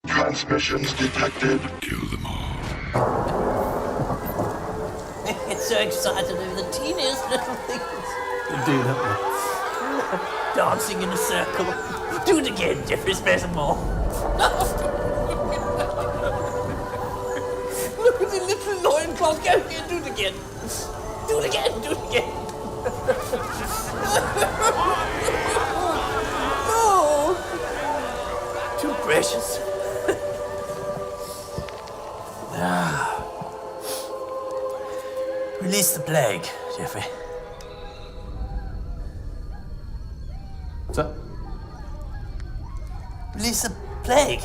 Transmissions detected. Kill them all. It's so exciting over the teeniest little things. Do that. Dancing in a circle. Do it again, Jeffrey Spaceman. Look at the little loincloth. Go again, do it again. Do it again, do it again. Oh, too precious. Release the plague, Jeffrey. What's that? Release the plague.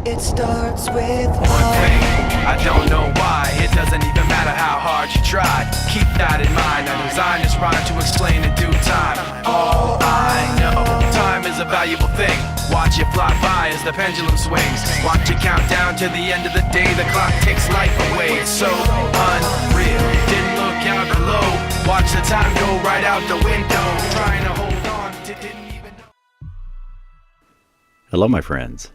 It starts with One thing, I don't know why. It doesn't even matter how hard you try. Keep that in mind. I designed this rhyme to explain in due time. All I know, time is a valuable thing. Watch it fly by as the pendulum swings. Watch it count down to the end of the day. The clock takes life away. It's so unreal. Didn't look out below. Watch the time go right out the window. Trying to hold on to didn't even know. Hello, my friends.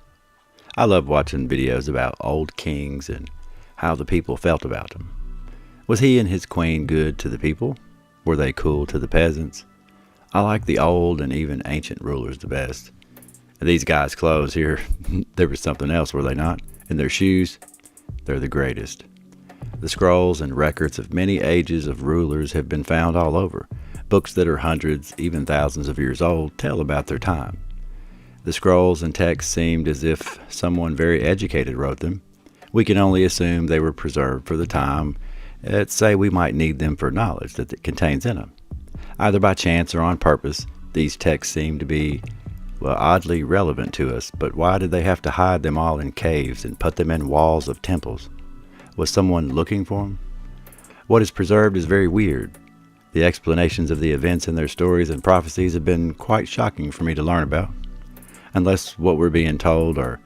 I love watching videos about old kings and how the people felt about them. Was he and his queen good to the people? Were they cool to the peasants? I like the old and even ancient rulers the best. These guys' clothes here, there was something else, were they not? And their shoes, they're the greatest. The scrolls and records of many ages of rulers have been found all over. Books that are hundreds, even thousands of years old tell about their time. The scrolls and texts seemed as if someone very educated wrote them. We can only assume they were preserved for the time. Let's say we might need them for knowledge that it contains in them. Either by chance or on purpose, these texts seem to be, well, oddly relevant to us, but why did they have to hide them all in caves and put them in walls of temples? Was someone looking for them? What is preserved is very weird. The explanations of the events in their stories and prophecies have been quite shocking for me to learn about. Unless what we're being told are,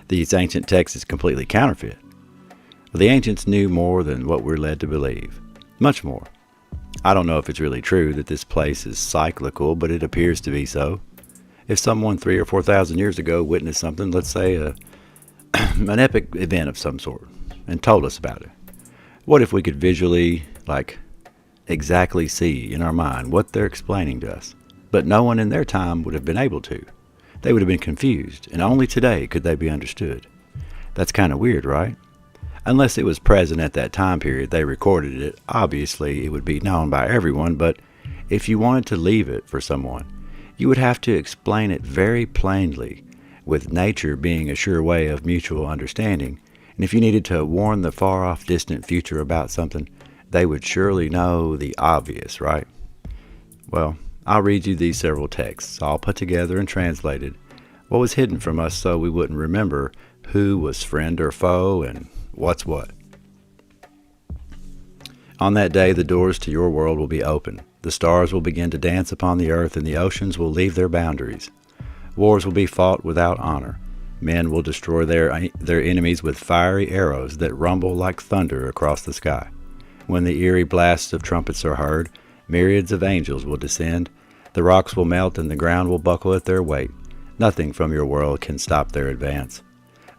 these ancient texts is completely counterfeit. Well, the ancients knew more than what we're led to believe. Much more. I don't know if it's really true that this place is cyclical, but it appears to be so. If someone 3,000 or 4,000 years ago witnessed something, let's say an epic event of some sort, and told us about it, what if we could visually, exactly see in our mind what they're explaining to us? But no one in their time would have been able to. They would have been confused, and only today could they be understood. That's kind of weird, right? Unless it was present at that time period they recorded it, obviously it would be known by everyone, but if you wanted to leave it for someone, you would have to explain it very plainly, with nature being a sure way of mutual understanding. And if you needed to warn the far-off distant future about something, they would surely know the obvious, right? Well, I'll read you these several texts, all put together and translated. What was hidden from us so we wouldn't remember who was friend or foe and what's what. On that day, the doors to your world will be open. The stars will begin to dance upon the earth, and the oceans will leave their boundaries. Wars will be fought without honor. Men will destroy their enemies with fiery arrows that rumble like thunder across the sky. When the eerie blasts of trumpets are heard, myriads of angels will descend. The rocks will melt and the ground will buckle at their weight. Nothing from your world can stop their advance.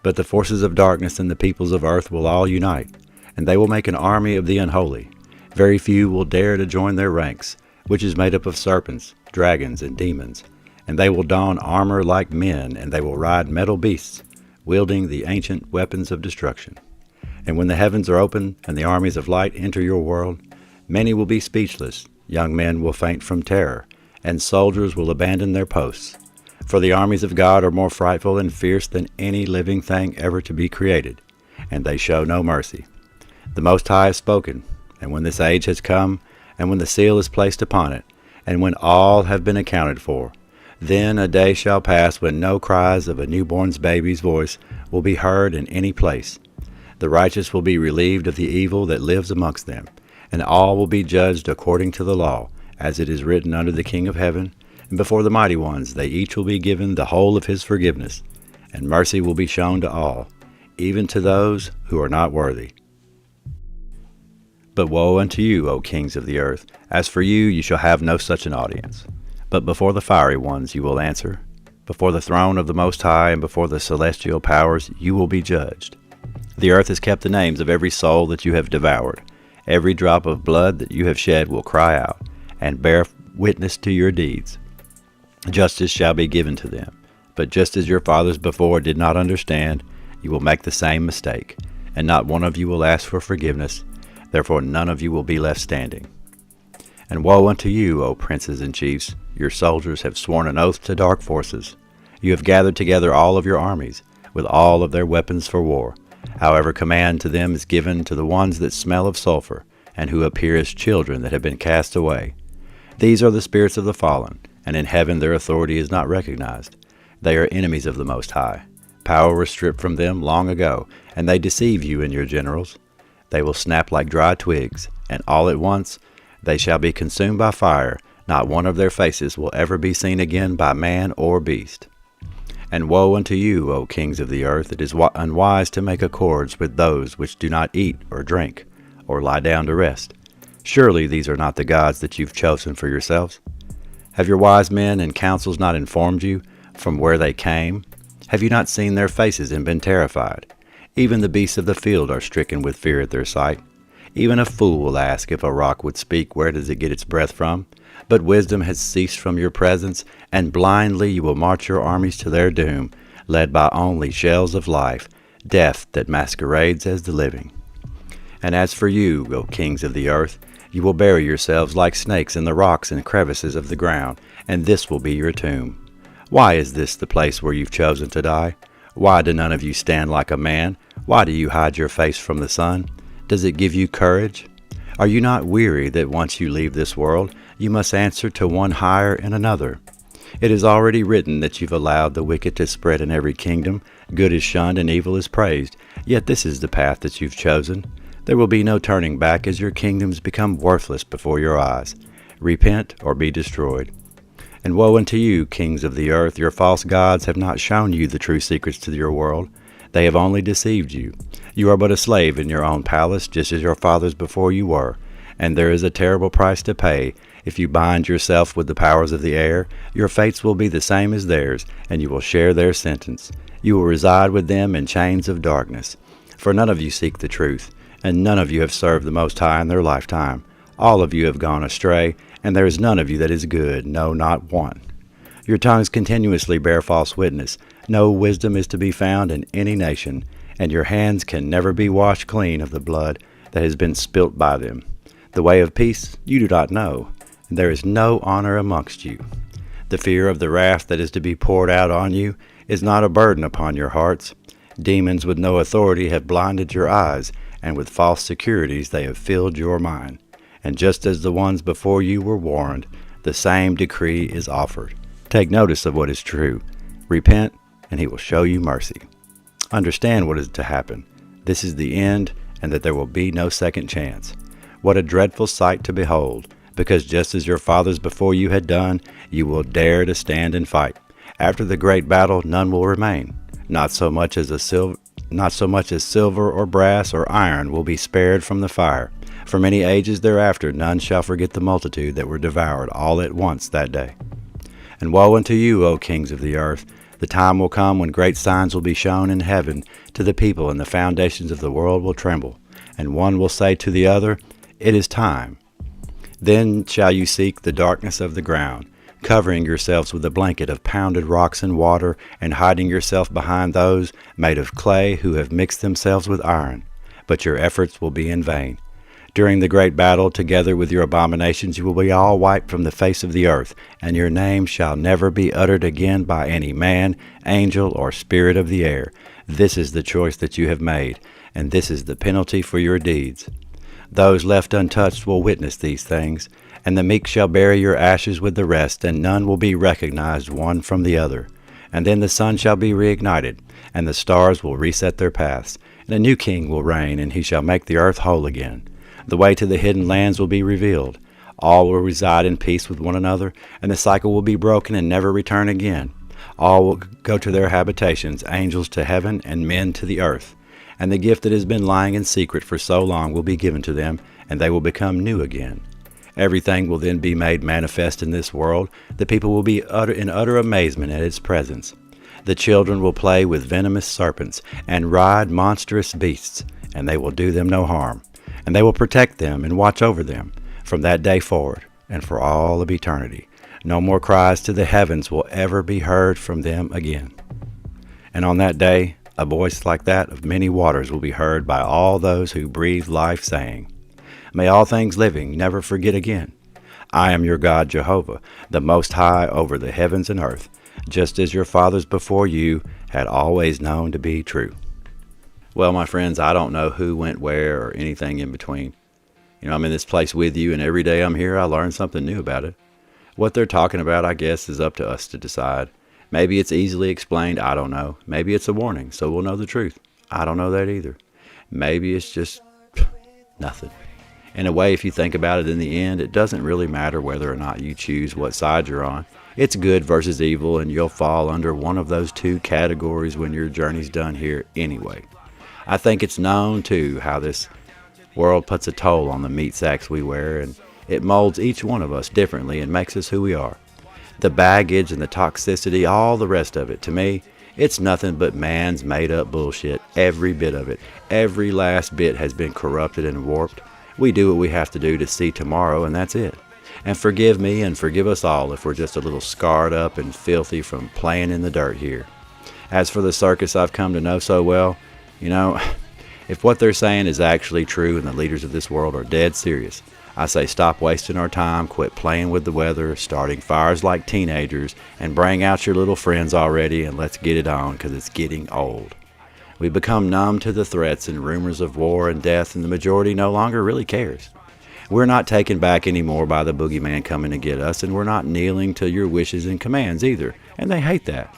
But the forces of darkness and the peoples of earth will all unite, and they will make an army of the unholy. Very few will dare to join their ranks, which is made up of serpents, dragons, and demons. And they will don armor like men, and they will ride metal beasts, wielding the ancient weapons of destruction. And when the heavens are open and the armies of light enter your world, many will be speechless, young men will faint from terror, and soldiers will abandon their posts. For the armies of God are more frightful and fierce than any living thing ever to be created, and they show no mercy. The Most High has spoken, and when this age has come, and when the seal is placed upon it, and when all have been accounted for, Then a day shall pass when no cries of a newborn baby's voice will be heard in any place. The righteous will be relieved of the evil that lives amongst them, and all will be judged according to the law, as it is written under the King of heaven, and before the mighty ones they each will be given the whole of his forgiveness, and mercy will be shown to all, even to those who are not worthy. But woe unto you, O kings of the earth! As for you, you shall have no such an audience. But before the fiery ones you will answer. Before the throne of the Most High and before the celestial powers you will be judged. The earth has kept the names of every soul that you have devoured. Every drop of blood that you have shed will cry out, and bear witness to your deeds. Justice shall be given to them. But just as your fathers before did not understand, you will make the same mistake, and not one of you will ask for forgiveness. Therefore none of you will be left standing. And woe unto you, O princes and chiefs! Your soldiers have sworn an oath to dark forces. You have gathered together all of your armies, with all of their weapons for war. However, command to them is given to the ones that smell of sulfur, and who appear as children that have been cast away. These are the spirits of the fallen, and in heaven their authority is not recognized. They are enemies of the Most High. Power was stripped from them long ago, and they deceive you and your generals. They will snap like dry twigs, and all at once they shall be consumed by fire. Not one of their faces will ever be seen again by man or beast. And woe unto you, O kings of the earth! It is unwise to make accords with those which do not eat or drink, or lie down to rest. Surely these are not the gods that you've chosen for yourselves. Have your wise men and councils not informed you from where they came? Have you not seen their faces and been terrified? Even the beasts of the field are stricken with fear at their sight. Even a fool will ask if a rock would speak, where does it get its breath from? But wisdom has ceased from your presence, and blindly you will march your armies to their doom, led by only shells of life, death that masquerades as the living. And as for you, O kings of the earth, you will bury yourselves like snakes in the rocks and crevices of the ground, and this will be your tomb. Why is this the place where you've chosen to die? Why do none of you stand like a man? Why do you hide your face from the sun? Does it give you courage? Are you not weary that once you leave this world, you must answer to one higher in another? It is already written that you've allowed the wicked to spread in every kingdom. Good is shunned and evil is praised. Yet this is the path that you've chosen. There will be no turning back as your kingdoms become worthless before your eyes. Repent or be destroyed. And woe unto you, kings of the earth! Your false gods have not shown you the true secrets to your world. They have only deceived you. You are but a slave in your own palace, just as your fathers before you were. And there is a terrible price to pay. If you bind yourself with the powers of the air, your fates will be the same as theirs, and you will share their sentence. You will reside with them in chains of darkness. For none of you seek the truth, and none of you have served the Most High in their lifetime. All of you have gone astray, and there is none of you that is good, no, not one. Your tongues continuously bear false witness. No wisdom is to be found in any nation, and your hands can never be washed clean of the blood that has been spilt by them. The way of peace you do not know, and there is no honor amongst you. The fear of the wrath that is to be poured out on you is not a burden upon your hearts. Demons with no authority have blinded your eyes, and with false securities they have filled your mind. And just as the ones before you were warned, the same decree is offered. Take notice of what is true. Repent, and he will show you mercy. Understand what is to happen. This is the end, and that there will be no second chance. What a dreadful sight to behold, because just as your fathers before you had done, you will dare to stand and fight. After the great battle, none will remain. Not so much as silver or brass or iron will be spared from the fire. For many ages thereafter none shall forget the multitude that were devoured all at once that day. And woe unto you, O kings of the earth! The time will come when great signs will be shown in heaven to the people, and the foundations of the world will tremble. And one will say to the other, It is time. Then shall you seek the darkness of the ground, covering yourselves with a blanket of pounded rocks and water, and hiding yourself behind those made of clay who have mixed themselves with iron. But your efforts will be in vain. During the great battle, together with your abominations, you will be all wiped from the face of the earth, and your name shall never be uttered again by any man, angel, or spirit of the air. This is the choice that you have made, and this is the penalty for your deeds. Those left untouched will witness these things, And the meek shall bury your ashes with the rest, and none will be recognized one from the other. And then the sun shall be reignited, and the stars will reset their paths, and a new king will reign, and he shall make the earth whole again. The way to the hidden lands will be revealed. All will reside in peace with one another, and the cycle will be broken and never return again. All will go to their habitations, angels to heaven and men to the earth. And the gift that has been lying in secret for so long will be given to them, and they will become new again. Everything will then be made manifest in this world. The people will be in utter amazement at its presence. The children will play with venomous serpents and ride monstrous beasts, and they will do them no harm. And they will protect them and watch over them from that day forward and for all of eternity. No more cries to the heavens will ever be heard from them again. And on that day, a voice like that of many waters will be heard by all those who breathe life, saying, May all things living never forget again. I am your God Jehovah, the Most High over the heavens and earth, just as your fathers before you had always known to be true. Well, my friends, I don't know who went where or anything in between. You know, I'm in this place with you, and every day I'm here, I learn something new about it. What they're talking about, I guess, is up to us to decide. Maybe it's easily explained, I don't know. Maybe it's a warning, so we'll know the truth. I don't know that either. Maybe it's just nothing. In a way, if you think about it, in the end, it doesn't really matter whether or not you choose what side you're on. It's good versus evil, and you'll fall under one of those two categories when your journey's done here anyway. I think it's known, too, how this world puts a toll on the meat sacks we wear, and it molds each one of us differently and makes us who we are. The baggage and the toxicity, all the rest of it, to me, it's nothing but man's made-up bullshit. Every bit of it. Every last bit has been corrupted and warped. We do what we have to do to see tomorrow, and that's it. And forgive me and forgive us all if we're just a little scarred up and filthy from playing in the dirt here. As for the circus I've come to know so well, you know, if what they're saying is actually true and the leaders of this world are dead serious, I say stop wasting our time, quit playing with the weather, starting fires like teenagers, and bring out your little friends already and let's get it on, because it's getting old. We become numb to the threats and rumors of war and death, and the majority no longer really cares. We're not taken back anymore by the boogeyman coming to get us, and we're not kneeling to your wishes and commands either, and they hate that.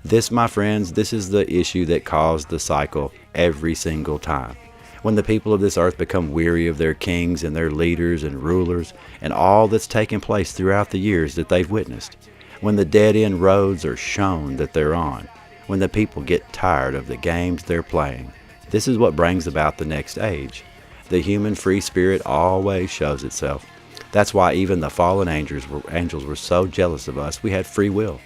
This, my friends, this is the issue that caused the cycle every single time. When the people of this earth become weary of their kings and their leaders and rulers and all that's taken place throughout the years that they've witnessed. When the dead-end roads are shown that they're on. When the people get tired of the games they're playing. This is what brings about the next age. The human free spirit always shows itself. That's why even the fallen angels were so jealous of us. We had free will.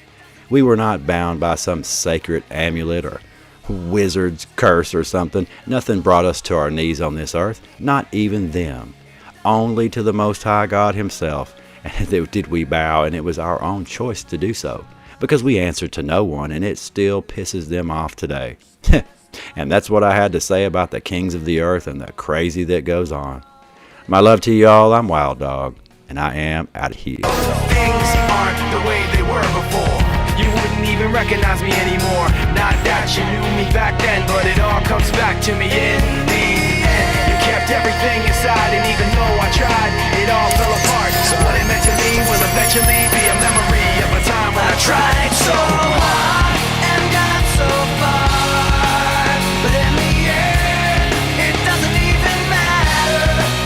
We were not bound by some sacred amulet or wizard's curse or something. Nothing brought us to our knees on this earth. Not even them. Only to the Most High God himself did we bow, and it was our own choice to do so. Because we answered to no one, and it still pisses them off today. And that's what I had to say about the kings of the earth and the crazy that goes on. My love to y'all, I'm Wild Dog, and I am out of here. Things aren't the way they were before. You wouldn't even recognize me anymore. Not that you knew me back then, but it all comes back to me in the end. You kept everything inside, and even though I tried, it